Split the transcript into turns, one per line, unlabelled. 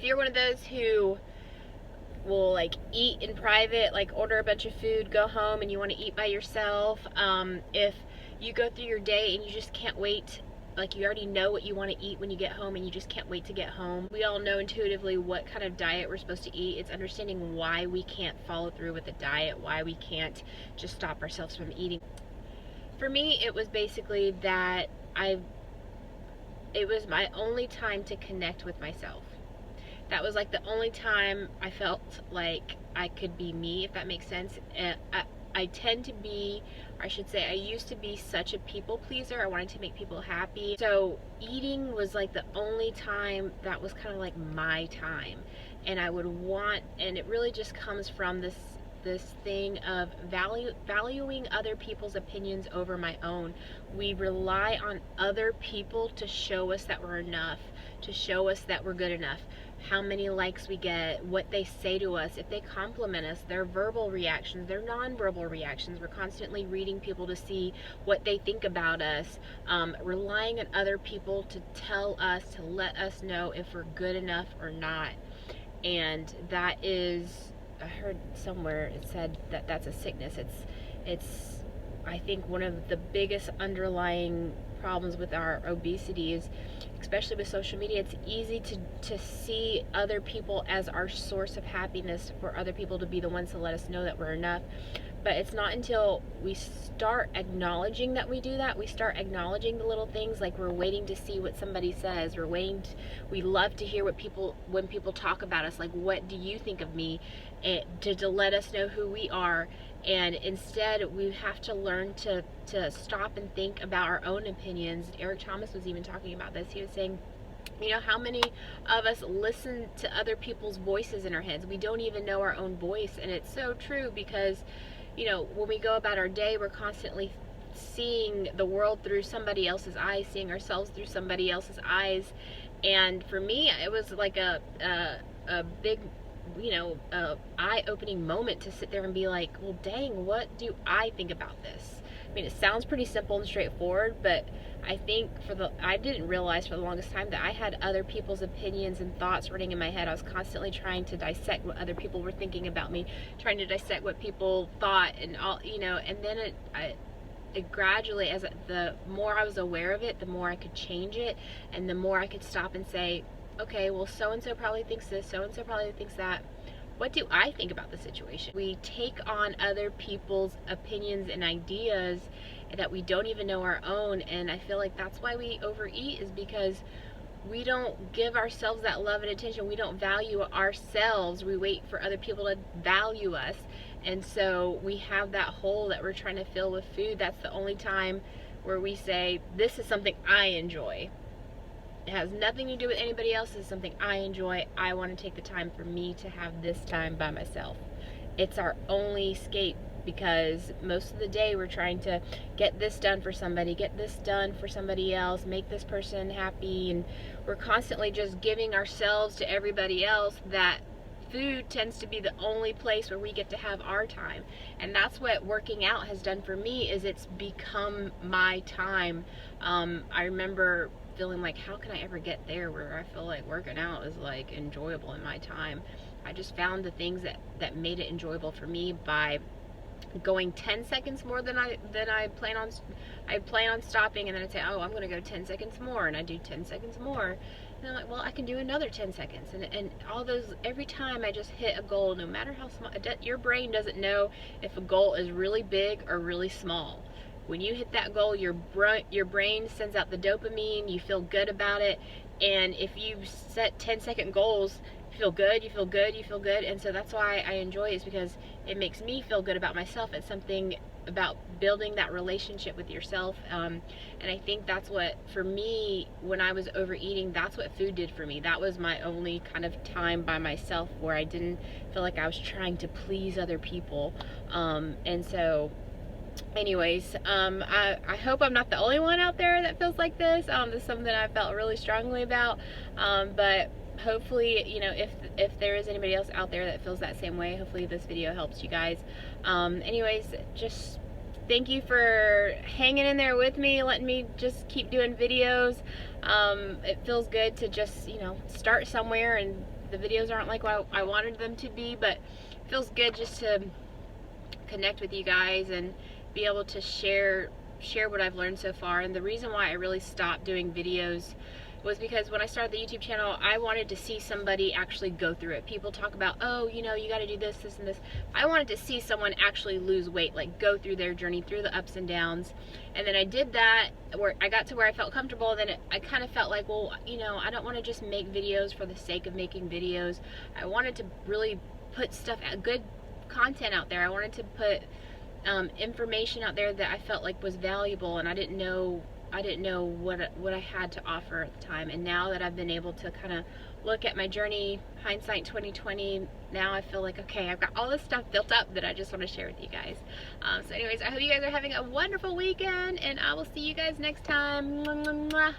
you're one of those who will like eat in private, like order a bunch of food, go home, and you want to eat by yourself, if you go through your day and you just can't wait, like you already know what you want to eat when you get home and you just can't wait to get home. We all know intuitively what kind of diet we're supposed to eat. It's understanding why we can't follow through with the diet, why we can't just stop ourselves from eating. For me, it was basically that it was my only time to connect with myself. That was like the only time I felt like I could be me, if that makes sense. I tend to be, or I should say, I used to be such a people pleaser. I wanted to make people happy. So eating was like the only time that was kind of like my time. And I would want, and it really just comes from this thing of valuing other people's opinions over my own. We rely on other people to show us that we're enough, to show us that we're good enough. How many likes we get, what they say to us, if they compliment us, their verbal reactions, their non-verbal reactions. We're constantly reading people to see what they think about us, relying on other people to tell us, to let us know if we're good enough or not. And that is, I heard somewhere it said that that's a sickness. It's I think one of the biggest underlying problems with our obesity is, especially with social media, it's easy to see other people as our source of happiness, for other people to be the ones to let us know that we're enough. But it's not until we start acknowledging that we do that, we start acknowledging the little things, like we're waiting to see what somebody says, we love to hear when people talk about us, like, what do you think of me, to let us know who we are. And instead, we have to learn to stop and think about our own opinions. Eric Thomas was even talking about this. He was saying, you know, how many of us listen to other people's voices in our heads? We don't even know our own voice. And it's so true, because, you know, when we go about our day, we're constantly seeing the world through somebody else's eyes, seeing ourselves through somebody else's eyes. And for me, it was like a big, you know, eye-opening moment to sit there and be like, well, dang, what do I think about this? I mean, it sounds pretty simple and straightforward, but I think I didn't realize for the longest time that I had other people's opinions and thoughts running in my head. I was constantly trying to dissect what other people were thinking about me, trying to dissect what people thought, and all, you know. And then it gradually, as the more I was aware of it, the more I could change it, and the more I could stop and say, okay, well, so-and-so probably thinks this, so-and-so probably thinks that. What do I think about the situation? We take on other people's opinions and ideas that we don't even know our own, and I feel like that's why we overeat, is because we don't give ourselves that love and attention. We don't value ourselves. We wait for other people to value us. And so we have that hole that we're trying to fill with food. That's the only time where we say, this is something I enjoy. It has nothing to do with anybody else. It's something I enjoy. I want to take the time for me to have this time by myself. It's our only escape, because most of the day we're trying to get this done for somebody, get this done for somebody else, make this person happy, and we're constantly just giving ourselves to everybody else. That food tends to be the only place where we get to have our time. And that's what working out has done for me, is it's become my time. I remember feeling like, how can I ever get there where I feel like working out is like enjoyable in my time? I just found the things that made it enjoyable for me by going 10 seconds more than I plan on stopping, and then I'd say, oh, I'm going to go 10 seconds more, and I do 10 seconds more, and I'm like, well, I can do another 10 seconds, and all those, every time I just hit a goal, no matter how small. Your brain doesn't know if a goal is really big or really small. When you hit that goal, your brain sends out the dopamine, you feel good about it, and if you set 10-second goals, you feel good, you feel good, you feel good. And so that's why I enjoy it, is because it makes me feel good about myself. It's something about building that relationship with yourself, and I think that's what, for me, when I was overeating, that's what food did for me. That was my only kind of time by myself where I didn't feel like I was trying to please other people. And so anyways, I hope I'm not the only one out there that feels like this. This is something I felt really strongly about, but hopefully, you know, if there is anybody else out there that feels that same way, hopefully this video helps you guys. Anyways, just thank you for hanging in there with me, letting me just keep doing videos. It feels good to just, you know, start somewhere, and the videos aren't like what I wanted them to be, but it feels good just to connect with you guys and be able to share what I've learned so far. And the reason why I really stopped doing videos was because when I started the YouTube channel, I wanted to see somebody actually go through it. People talk about, oh, you know, you got to do this, this, and this. I wanted to see someone actually lose weight, like go through their journey, through the ups and downs. And then I did that, where I got to where I felt comfortable. Then I kind of felt like, well, you know, I don't want to just make videos for the sake of making videos. I wanted to really put stuff, good content out there. I wanted to put information out there that I felt like was valuable, and I didn't know what I had to offer at the time. And now that I've been able to kind of look at my journey, hindsight 2020, now I feel like, okay, I've got all this stuff built up that I just want to share with you guys. So anyways, I hope you guys are having a wonderful weekend, and I will see you guys next time. Mwah, mwah, mwah.